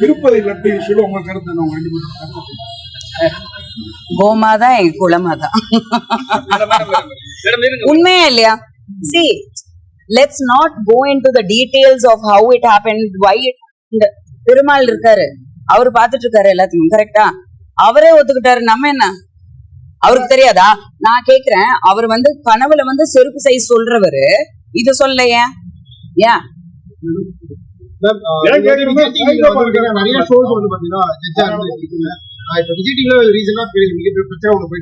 திருப்பதி லட்டு இஷ்யூல உங்க கருத்து என்ன? உங்க 2 பேரும் கோமாதா எங்க குலமாதா உண்மையா இல்லையா? See, let's not go into the details of how it happened, why it happened. Perumal இருக்காரு, அவரு பாத்துட்டு இருக்காரு எல்லாத்தையும், கரெக்டா? அவரே ஒத்துக்கிட்டாரு, நம்ம என்ன? அவருக்கு தெரியாதா? நான் கேக்குறேன், அவர் கனவுல செருப்பு சைஸ் சொல்றவரு இது சொல்லலையே ஏன்?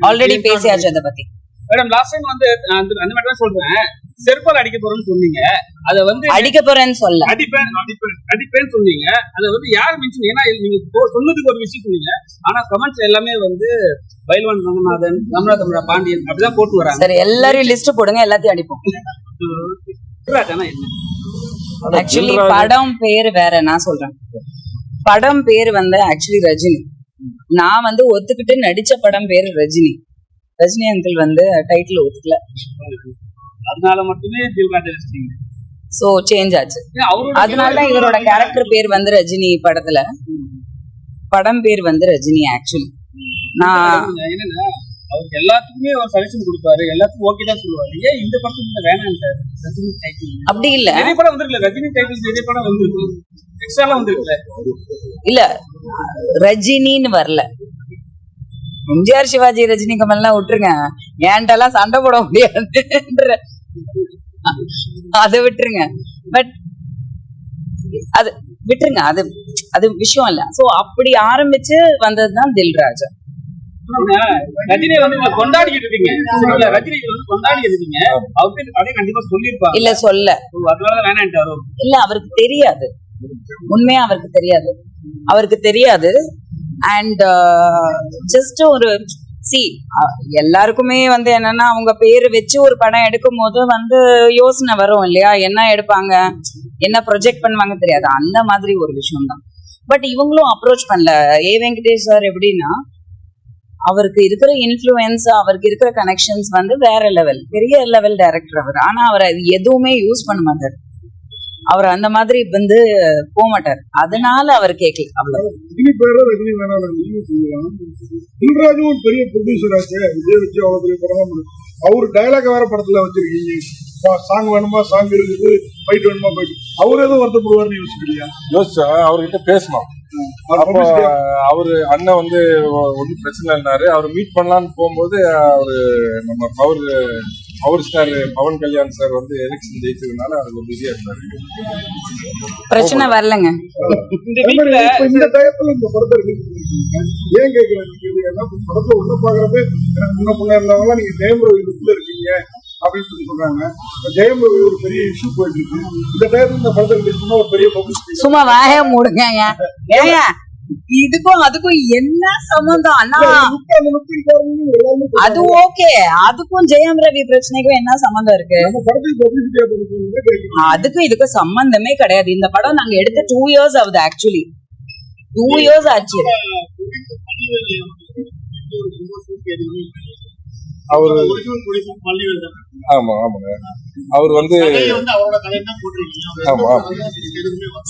ஆல்ரெடி பேசியாச்சு அதை பத்தி. மேடம் லாஸ்ட் டைம் அந்த மாதிரி சொல்றேன், செருப்பால் அடிக்க போறேன்னு சொன்னீங்க. அத அடிக்க போறேன்னு சொல்ல, அடிப்பேன்னு சொன்னீங்க. அத யார் மென்ஷன்? ஏன்னா நீங்க சொன்னதுக்கு ஒரு விஷயம் சொன்னீங்க, ஆனா கமெண்ட்ஸ் எல்லாமே பைல்வான் ரங்கநாதன், தமிழா பாண்டியன் அப்படிதான் போட்டு வராங்க. சரி, எல்லாரையும் லிஸ்ட் போடுங்க, எல்லாத்தையும் அடிப்போம். ஆக்சுவலி படம் பேரு வேற, நான் சொல்றேன். படம் பேரு ஆக்சுவலி ரஜினி. நான் ஒத்துக்கிட்டு நடிச்ச படம் பேரு ரஜினி. ரஜினி அங்கிள் டைட்டில் ஒத்துக்கல, அதனால மட்டுமே சோ சேஞ்ச் ஆச்சு. அதனாலதான் இவரோட கேரக்டர் பேர் ரஜினி. படத்துல படம் பேர் ரஜினி. ஆக்சுவலி நான் என்னன்னா அவருக்கு எல்லாத்துக்குமே ஒரு சஜஷன் கொடுப்பாரு, எல்லாத்துக்கும் ஓகே தான் சொல்லுவாரு. ஏன் இந்த படத்துக்கு வேணாம் சார்? ரஜினி டைட்டில் அப்படி இல்ல, நிறைய படம் வந்திருக்கல. ரஜினி டைட்டில் நிறைய படம் வந்திருக்கு, எக்ஸ்ட்ராலாம் வந்திருக்கல. இல்ல ரஜினின்னு வரல. எம்ஜிஆர், சிவாஜி, ரஜினி, கமல்லாம் விட்டுருங்க, ஏன்ட்டெல்லாம் சண்டை போட முடியாது, அதை விட்டுருங்க. பட் அது விட்டுருங்க, அது விஷயம் இல்ல. சோ அப்படி ஆரம்பிச்சு வந்ததுதான் தில்ராஜா. ரஜினி கொண்டாடிக்கிட்டு இருக்கீங்க, ரஜினி கொண்டாடிக்கிட்டு இருக்கீங்க, அவருக்கு அதே கண்டிப்பா சொல்லிருப்பாங்க. இல்ல சொல்ல, அதனால வேணான்ட்டாரோ? இல்ல அவருக்கு தெரியாது, உண்மையா அவருக்கு தெரியாது. அண்ட் ஜஸ்ட் ஒரு எல்லாருக்குமே என்னன்னா அவங்க பேரு வச்சு ஒரு படம் எடுக்கும் போது யோசனை வரும் இல்லையா, என்ன எடுப்பாங்க, என்ன ப்ரொஜெக்ட் பண்ணுவாங்க தெரியாது, அந்த மாதிரி ஒரு விஷயம் தான். பட் இவங்களும் அப்ரோச் பண்ணல. ஏ வெங்கடேஷ் சார் எப்படின்னா, அவருக்கு இருக்கிற இன்ஃப்ளூயன்ஸ், அவருக்கு இருக்கிற கனெக்ஷன்ஸ் வேற லெவல், பெரிய லெவல் டைரக்டர் அவர். ஆனா அவர் அது எதுவுமே யூஸ் பண்ண மாட்டார், அவர் அந்த மாதிரி போக மாட்டார். அதனால அவர் கேட்கல. அவ்வளவு தில்ராஜும் பெரிய ப்ரொடியூசர் ஆச்சு, விஜய் வச்சு அவ்வளவு பெரிய படம். அவரு டைலாக் வேற படத்துல வச்சிருக்கீங்க, சாங் வேணுமா சாங் இருக்குது, ஃபைட் வேணுமா ஃபைட். அவர் எதுவும் வருத்தப்படுவார்னு யோசிக்கலையா? யோசிச்சா அவர்கிட்ட பேசணும். அப்போ அவரு அண்ணன் ஒன்றும் பிரச்சனை இல்லைனாரு. அவர் மீட் பண்ணலான்னு போகும்போது அவரு நம்ம power star Pawan Kalyan sir election ஜெயிச்சதுனால அது பிஸியா இருந்தாரு. பிரச்சனை வரலங்க. இந்த டயத்துல இந்த படத்தை ஏன் கேட்கிறேன், படத்துல உள்ள பாக்குறது முன்ன பொண்ணா இருந்தவங்க நீங்க ஜெயம் ரவி இதுக்குள்ள இருக்கீங்க அப்படின்னு சொல்லி சொல்றாங்க. ஜெயம் ரவி ஒரு பெரிய இஷ்யூ போயிட்டு இருக்கு. இந்த டயத்துல இந்த படத்தை ரிலீஸ் பண்ண ஒரு பெரிய பப்ளிசிட்டி. சும்மா வாய மூடுங்க. இதுக்கும் அதுக்கும் என்ன சம்பந்தம் அண்ணா? அது ஓகே, அதுக்கும் ஜெயம் ரவி பிரச்சனைக்கும் என்ன சம்பந்தம் இருக்கு? அதுக்கும் இதுக்கும் சம்பந்தமே கிடையாது. இந்த படம் நாங்க எடுத்து 2 years ஆகுது. ஆக்சுவலி 2 years ஆச்சு. அவரு ஆமா ஆமாங்க, அவர் ஆமா.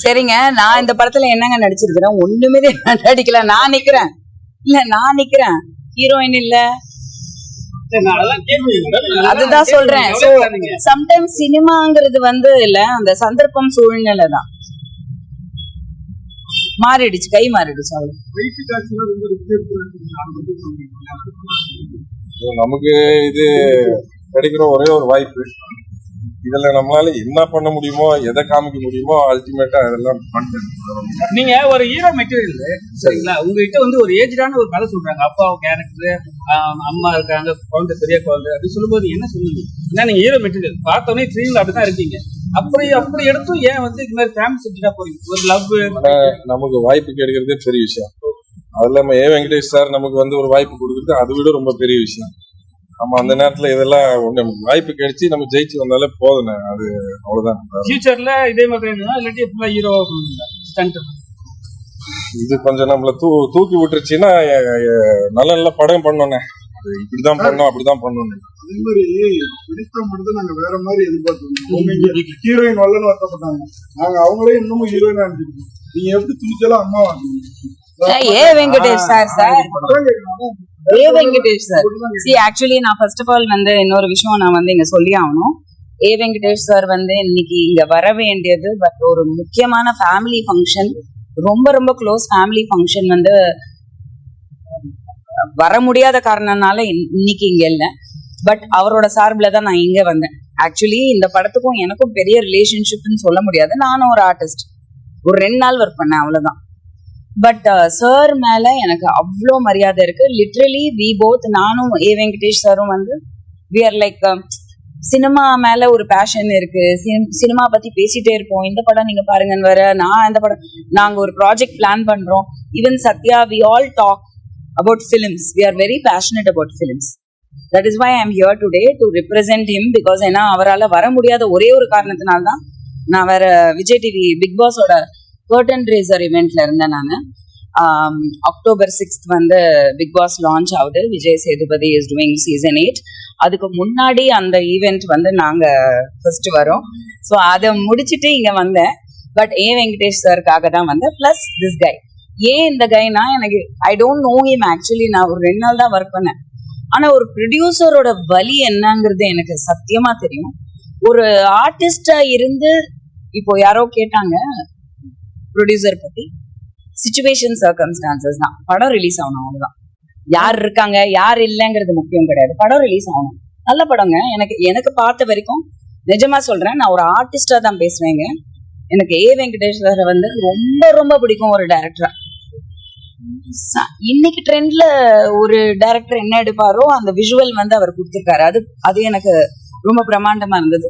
சரிங்க, நான் இந்த படத்துல என்னங்க நடிச்சிருக்கிறேன்? ஒண்ணுமே நடிக்கல. நான் நிக்கிறேன், ஹீரோயின் இல்ல. அதுதான் சொல்றேன். சம்டைம்ஸ் சினிமாங்கிறது இல்ல, அந்த சந்தர்ப்பம் சூழ்நிலை தான் மாறிடுச்சு, கை மாறிடுச்சு. நமக்கு இது கிடைக்கிற ஒரே ஒரு வாய்ப்பு. இதுல நம்மளால என்ன பண்ண முடியுமோ, எதை காமிக்க முடியுமோ அல்டிமேட்டா அதெல்லாம் பண்றேன். நீங்க ஒரு ஹீரோ மெட்டீரியல் சரிங்களா, உங்ககிட்ட ஒரு ஏஜ்டான ஒரு கதை சொல்றாங்க, அப்பா கேரக்டர், அம்மா இருக்காங்க, குழந்தை, பெரிய குழந்தை அப்படி சொல்லும்போது என்ன சொல்லுங்க? ஏன்னா நீங்க ஹீரோ மெட்டீரியல் பார்த்தோன்னே ஸ்க்ரீன்ல அப்படிதான் இருக்கீங்க. அப்படி எடுத்தும் ஏன் இது மாதிரி ஃபேமிலி செட்டா போறீங்க? ஒரு லவ் நமக்கு வாய்ப்பு கிடைக்கிறதே பெரிய விஷயம். அதுல நம்ம ஏ வெங்கடேஷ் சார் நமக்கு ஒரு வாய்ப்பு கொடுக்குறது அதை விட ரொம்ப பெரிய விஷயம். நம்ம அந்த நேரத்துல இதெல்லாம் வாய்ப்பு கிடைச்சி நம்ம ஜெயிச்சு வந்தாலே போதும். அது அவ்வளவுதான். ஃபியூச்சர்ல இதே மாதிரி இல்லாட்டி ஹீரோ ஸ்டண்ட் இது கொஞ்சம் நம்மள தூக்கி விட்டுருச்சுன்னா நல்ல நல்ல படம் பண்ணோன்னே. இப்படிதான் பண்ணணும் அப்படிதான் பண்ணணும். அதே மாதிரி பிடித்தம் மட்டும் நாங்க வேற மாதிரி எதிர்பார்த்தோம். ஹீரோயின் வரலன்னு வருத்தப்பட்டாங்க. நாங்க அவங்களே இன்னமும் ஹீரோயினா அனுப்பிச்சிருக்கோம். நீங்க எப்படி துணிச்சலாம் அம்மா ஏ வெங்கடேஷ் சார் ஏ வெங்கடேஷ் சார் சி ஆக்சுவலி நான் ஃபர்ஸ்ட் ஆஃப் ஆல் வந்து இன்னொரு விஷயம் நான் வந்து இங்க சொல்லி ஆகணும். ஏ வெங்கடேஷ் சார் வந்து இன்னைக்கு இங்க வர வேண்டியது பட் ஒரு முக்கியமான ஃபேமிலி ஃபங்க்ஷன், ரொம்ப ரொம்ப க்ளோஸ் ஃபேமிலி ஃபங்க்ஷன் வந்து வர முடியாத காரணனால இன்னைக்கு இங்க இல்லை. பட் அவரோட சார்பில் தான் நான் இங்க வந்தேன். ஆக்சுவலி இந்த படத்துக்கும் எனக்கும் பெரிய ரிலேஷன்ஷிப்னு சொல்ல முடியாது. நானும் ஒரு ஆர்டிஸ்ட், ஒரு 2 நாள் ஒர்க் பண்ணேன் அவ்வளவுதான். பட் சார் மேல எனக்கு அவ்வளோ மரியாதை இருக்கு. லிட்ரலி வி போத், நானும் ஏ வெங்கடேஷ் சாரும் வந்து வி ஆர் லைக் சினிமா மேல ஒரு பேஷன் இருக்கு. சினிமா பத்தி பேசிட்டே இருப்போம். இந்த படம் நீங்க பாருங்கன்னு வேற, நான் இந்த படம், நாங்க ஒரு ப்ராஜெக்ட் பிளான் பண்றோம். Even Sathya, we all talk about films. We are very passionate about films. That is why I am here today to represent him, because ஏன்னா அவரால் வர முடியாத ஒரே ஒரு காரணத்தினால தான் நான் வேற விஜய் டிவி பிக் பாஸோட கர்டன் ரேசர் இவெண்ட்ல இருந்தேன். நான் அக்டோபர் 6th வந்து பிக் பாஸ் லான்ச் ஆகுது. Vijay Sethupathi is doing season 8. அதுக்கு முன்னாடி அந்த ஈவெண்ட் வந்து நாங்க ஃபர்ஸ்ட் வரோம். ஸோ அதை முடிச்சுட்டு இங்க வந்தேன். பட் ஏ வெங்கடேஷ் சாருக்காக தான் வந்தேன். Plus this guy. ஏன் இந்த கைனா, எனக்கு I don't know him actually. நான் ஒரு 2 நாள் தான் ஒர்க் பண்ணேன். ஆனா ஒரு ப்ரொடியூசரோட வலி என்னங்கிறது எனக்கு சத்தியமா தெரியும். ஒரு ஆர்டிஸ்டா இருந்து இப்போ யாரோ கேட்டாங்க ப்ரொடியூசர் பத்தி, சிச்சுவேஷன் சர்க்கம்ஸ்டான்சஸ் தான். படம் ரிலீஸ் ஆகணும், அவ்வளவுதான். யார் இருக்காங்க யார் இல்லைங்கிறது முக்கியம் கிடையாது. படம் ரிலீஸ் ஆகணும். நல்ல படங்க. எனக்கு பார்த்த வரைக்கும் நிஜமா சொல்றேன், நான் ஒரு ஆர்டிஸ்டா தான் பேசுவேங்க. எனக்கு ஏ வெங்கடேஷ் சார் வந்து ரொம்ப ரொம்ப பிடிக்கும் ஒரு டைரக்டரா. இன்னைக்கு ட்ரெண்ட்ல ஒரு டைரக்டர் என்ன எடுப்பாரோ அந்த விஷுவல் வந்து அவர் கொடுத்திருக்காரு. அது எனக்கு ரொம்ப பிரமாண்டமா இருந்தது.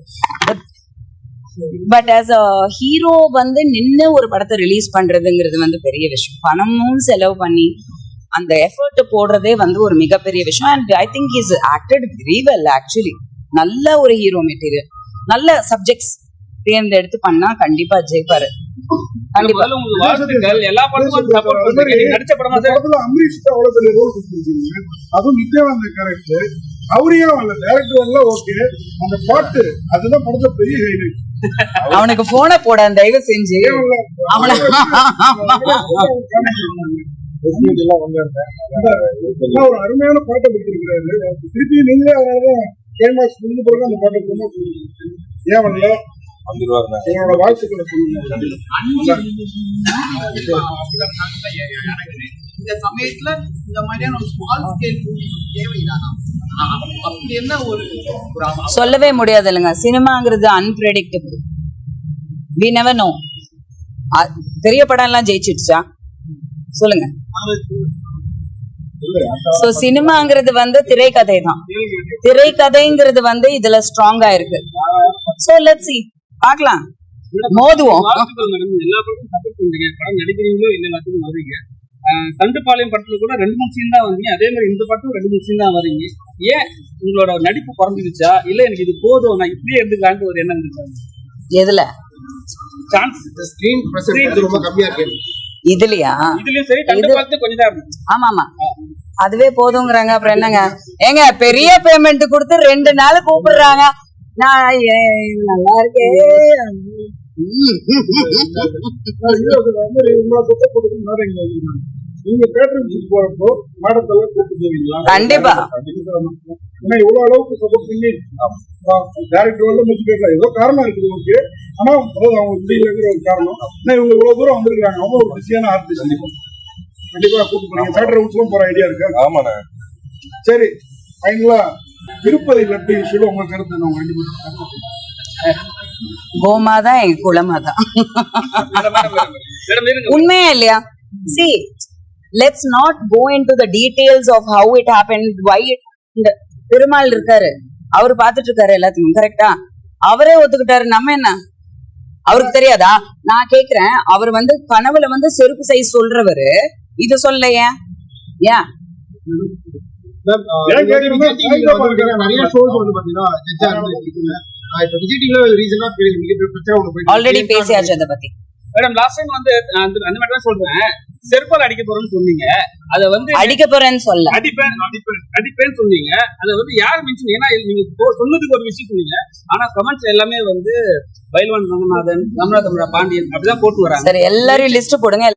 பட் ஆஸ் அ ஹீரோ வந்து நின்று ஒரு படத்தை ரிலீஸ் பண்றதுங்கிறது வந்து பெரிய விஷயம். பணமும் செலவு பண்ணி அந்த எஃபர்ட் போடுறதே வந்து ஒரு மிகப்பெரிய விஷயம். And I think is acted very well actually. நல்ல ஒரு ஹீரோ மெட்டீரியல், நல்ல சப்ஜெக்ட்ஸ் தேர்ந்தெடுத்து பண்ணா கண்டிப்பா ஜெயிப்பாரு. கண்டிப்பா எல்லா படமும் நடிச்ச படமா அமரீஷ் அவ்வளவு பெரிய ரோல் கொடுத்துருக்கீங்க. அதுவும் நித்யானந்த கேரக்டர் அவரையே வரல, டேரக்டர் வரல. ஓகே, அந்த பாட்டு அதுதான் படத்தை பெரிய ஹைலைட். அவனுக்கு போன போட தயவு செஞ்சு அவனை ஒரு அருமையான பாட்டை கொடுத்திருக்கிறாரு. திருப்பி நீங்களே அதனாலதான் கேன்வாஸ் முடிஞ்ச பிறகு அந்த பாட்டை ப்ரமோட் பண்ணிருக்கீங்க. ஏன் வரல? என்னோட வாழ்த்துக்களை சொல்லுங்க. இந்த சமயத்துல இந்த மாதிரியான ஒரு ஸ்மால் ஸ்கேல் மூவி தேவைதானா? அப்படி என்ன ஒரு சொல்லவே முடியாது இல்லைங்க. சினிமாங்கிறது அன்பிரெடிக்டபிள். we never know. பெரிய படம் எல்லாம் ஜெயிச்சிடுச்சா சொல்லுங்க. சோ சினிமாங்கிறது வந்து திரைக்கதை தான். திரைக்கதைங்கிறது வந்து இதுல ஸ்ட்ராங்கா இருக்கு. சோ லெட்ஸ் see, பார்க்கலாம், மோதுவோம். எல்லா படமும் சப்போர்ட் பண்றீங்க. படம் நடிக்கிறீங்களோ இல்ல எல்லாத்துக்கும் வரீங்க. தண்டுப்பாளையம் படத்துல கூட 2-3 சீன் தான் வந்தீங்க. அதே மாதிரி இந்த படத்துல 2-3 சீன் தான் வரீங்க. ஏன் உங்களோட நடிப்பு குறைஞ்சிருச்சா இல்ல எனக்கு இது போதும் நான் இப்படியே எடுத்துக்கலான்னு ஒரு எண்ணம் இருந்துச்சு? எதுல சான்ஸ் ஸ்கிரீன் பிரசன்ட் ரொம்ப கம்மியா இருக்கு. இதுலயா? இதுலயும் சரி, தண்டுப்பாளத்து கொஞ்சம் தான் இருக்கு. ஆமா ஆமா, அதுவே போதுங்கிறாங்க. அப்புறம் என்னங்க ஏங்க, பெரிய பேமெண்ட் கொடுத்து 2 நாள் கூப்பிடுறாங்க. நான் நல்லா இருக்கேன். நீங்க தேட்டருக்கு போறப்போ மேடத்தெல்லாம் கூப்பிட்டு போவீங்களா? கண்டிப்பா. ஏன்னா இவ்வளவு அளவுக்கு சப்போர்ட் பண்ணி டேரக்டர் வந்து முடிச்சு பேசலாம். ஏதோ காரணம் இருக்குது. ஓகே, ஆனா அவங்க முடியலங்கிற ஒரு காரணம். ஏன்னா இவங்க இவ்வளவு தூரம் வந்திருக்காங்க. அவங்க ஒரு பிஸியான ஆர்டிஸ்ட். கண்டிப்பா கூப்பிட்டு போறீங்க. தேட்டர் ரூட்ஸ்லாம் போற ஐடியா இருக்கா? ஆமாண்ணே. சரி, ஃபைனலா திருப்பதி லட்டு இஷ்யூல உங்க கருத்து என்ன? உங்க 2 பேரும் கோமாதான் என் குலமாதான். உண்மையா இல்லையா? See, let's not go into the details of how it happened, why it happened. Perumal இருக்காரு, அவரு பாத்துட்டு இருக்காரு எல்லாத்தையும். கரெக்டா? அவரே ஒத்துக்கிட்டாரு. நம்ம என்ன, அவருக்கு தெரியாதா? நான் கேக்குறேன், அவர் வந்து கனவுல வந்து செருப்பு சைஸ் சொல்றவரு இது சொல்ல ஏன்? ஏன் நிறைய ஷோஸ் வந்து பாத்தீங்கன்னா ஆல்ரெடி பேசியாச்சு அதை பத்தி. மேடம் லாஸ்ட் டைம் வந்து அந்த மாதிரி தான் சொல்றேன். செருப்பால் அடிக்க போறோம்னு சொன்னீங்க. அதை வந்து அடிக்க போறேன்னு சொல்ல, அடிப்பேன்னு சொன்னீங்க. அதை வந்து யார் மென்ஷன், ஏன்னா நீங்க சொன்னதுக்கு ஒரு விஷயம் சொன்னீங்க, ஆனா கமெண்ட்ஸ் எல்லாமே வந்து பைல்வான் ரங்கநாதன், ரமணா தமிழா பாண்டியன் அப்படிதான் போட்டு வராங்க. சரி எல்லாரையும் லிஸ்ட் போடுங்க.